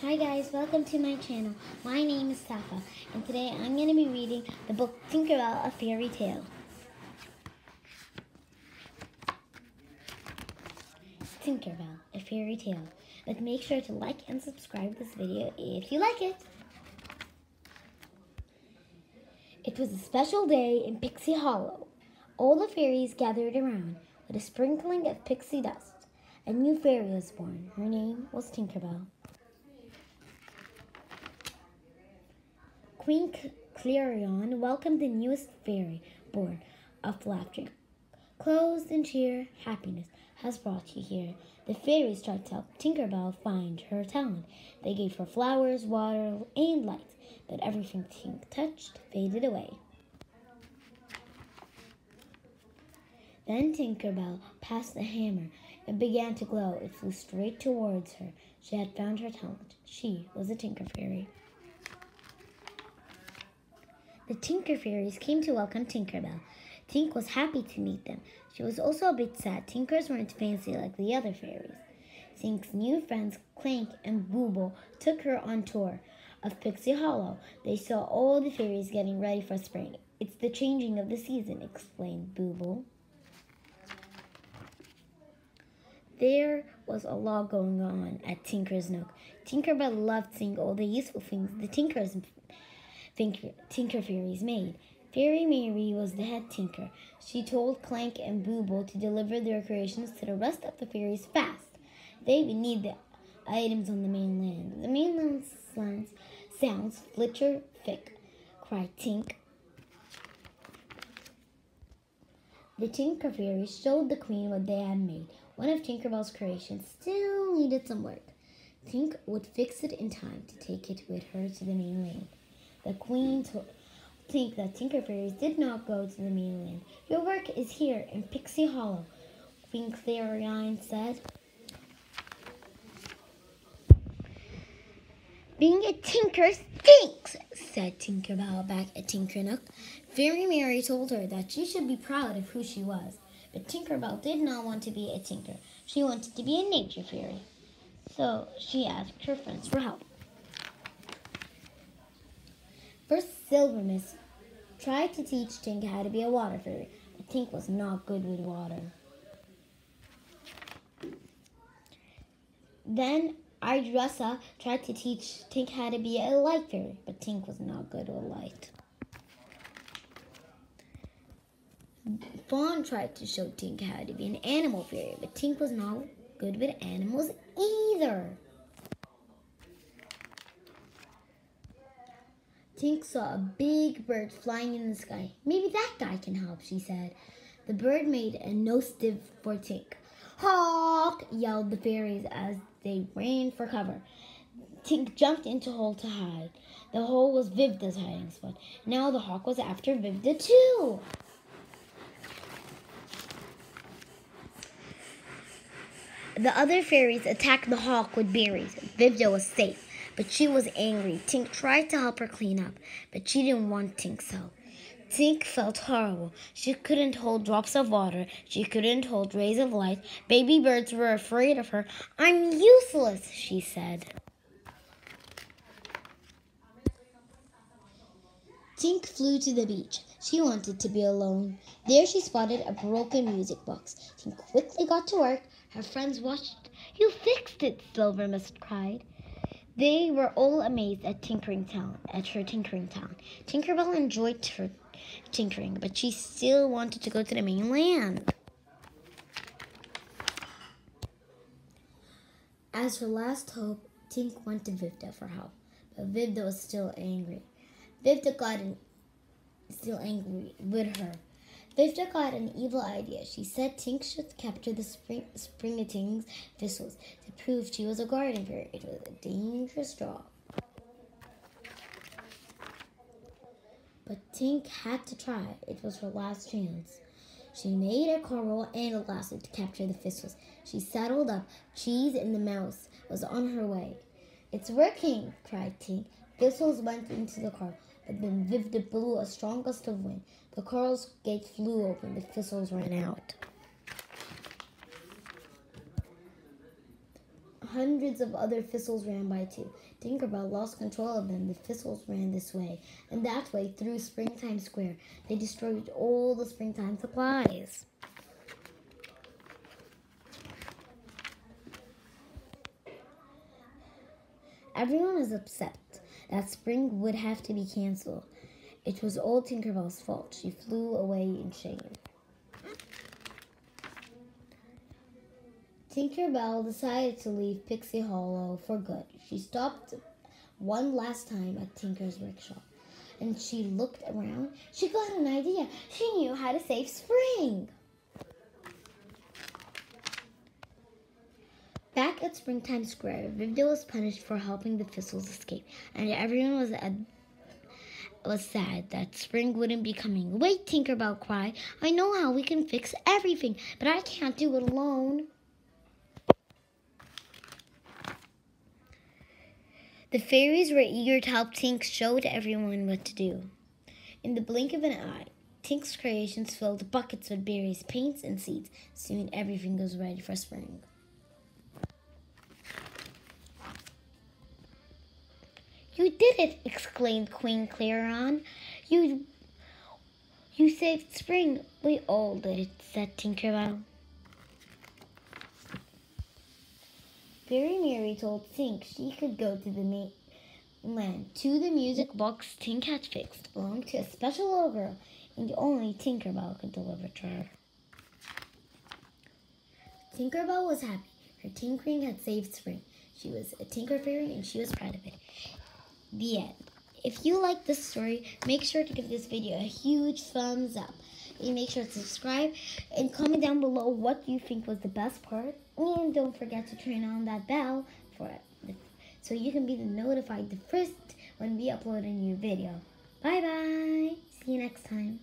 Hi guys, welcome to my channel. My name is Safa, and today I'm going to be reading the book Tinkerbell, A Fairy Tale. Tinkerbell, A Fairy Tale. But make sure to like and subscribe this video if you like it. It was a special day in Pixie Hollow. All the fairies gathered around with a sprinkling of pixie dust. A new fairy was born. Her name was Tinkerbell. Queen Clarion welcomed the newest fairy born of laughter. Clothes and cheer, happiness has brought you here. The fairies tried to help Tinkerbell find her talent. They gave her flowers, water, and light, but everything Tink touched faded away. Then Tinkerbell passed the hammer. It began to glow. It flew straight towards her. She had found her talent. She was a Tinker Fairy. The Tinker Fairies came to welcome Tinkerbell. Tink was happy to meet them. She was also a bit sad. Tinkers weren't fancy like the other fairies. Tink's new friends, Clank and Booble, took her on tour of Pixie Hollow. They saw all the fairies getting ready for spring. It's the changing of the season, explained Booble. There was a lot going on at Tinker's Nook. Tinkerbell loved seeing all the useful things the Tinker Fairies made. Fairy Mary was the head tinker. She told Clank and Booble to deliver their creations to the rest of the fairies fast. They would need the items on the mainland. The mainland sounds flitter thick, cried Tink. The Tinker Fairies showed the Queen what they had made. One of Tinkerbell's creations still needed some work. Tink would fix it in time to take it with her to the mainland. The Queen told Tink that Tinker Fairies did not go to the mainland. Your work is here in Pixie Hollow, Queen Clarion said. Being a tinker stinks, said Tinkerbell back at Tinker Nook. Fairy Mary told her that she should be proud of who she was. But Tinkerbell did not want to be a tinker. She wanted to be a nature fairy. So she asked her friends for help. First, Silvermist tried to teach Tink how to be a water fairy, but Tink was not good with water. Then Idressa tried to teach Tink how to be a light fairy, but Tink was not good with light. Fawn tried to show Tink how to be an animal fairy, but Tink was not good with animals either. Tink saw a big bird flying in the sky. Maybe that guy can help, she said. The bird made a nose dive for Tink. Hawk! Yelled the fairies as they ran for cover. Tink jumped into a hole to hide. The hole was Vivda's hiding spot. Now the hawk was after Vivda too. The other fairies attacked the hawk with berries. Vivda was safe, but she was angry. Tink tried to help her clean up, but she didn't want Tink's help. Tink felt horrible. She couldn't hold drops of water. She couldn't hold rays of light. Baby birds were afraid of her. I'm useless, she said. Tink flew to the beach. She wanted to be alone. There she spotted a broken music box. Tink quickly got to work. Her friends watched. You fixed it, Silvermist cried. They were all amazed at her tinkering talent. Tinkerbell enjoyed her tinkering, but she still wanted to go to the mainland. As her last hope, Tink went to Vivda for help, but Vivda was still angry. Vivda got an evil idea. She said Tink should capture the Springating's thistles to prove she was a garden fairy. It was a dangerous job. But Tink had to try. It was her last chance. She made a coral and a lasso to capture the thistles. She saddled up. Cheese and the mouse was on her way. It's working, cried Tink. Thistles went into the coral, but then Vivda blew a strong gust of wind. The coral's gate flew open. The thistles ran out. hundreds of other thistles ran by too. Tinkerbell lost control of them. The thistles ran this way and that way through Springtime Square. They destroyed all the springtime supplies. Everyone was upset that spring would have to be canceled. It was all Tinkerbell's fault. She flew away in shame. Tinkerbell decided to leave Pixie Hollow for good. She stopped one last time at Tinker's workshop, and she looked around. She got an idea. She knew how to save spring. Back at Springtime Square, Vivdo was punished for helping the thistles escape, and everyone was sad that spring wouldn't be coming. Wait, Tinkerbell cried. I know how we can fix everything, but I can't do it alone. The fairies were eager to help Tink showed everyone what to do. In the blink of an eye, Tink's creations filled buckets with berries, paints, and seeds. Soon everything was ready for spring. You did it! Exclaimed Queen Clairon. You saved spring. We all did it, said Tinkerbell. Fairy Mary told Tink she could go to the mainland. To the music box Tink had fixed belonged to a special little girl, and only Tinkerbell could deliver to her. Tinkerbell was happy. Her tinkering had saved spring. She was a Tinker Fairy, and she was proud of it. The end. If you like this story, make sure to give this video a huge thumbs up. And make sure to subscribe and comment down below what you think was the best part. And don't forget to turn on that bell so you can be notified the first when we upload a new video. Bye bye. See you next time.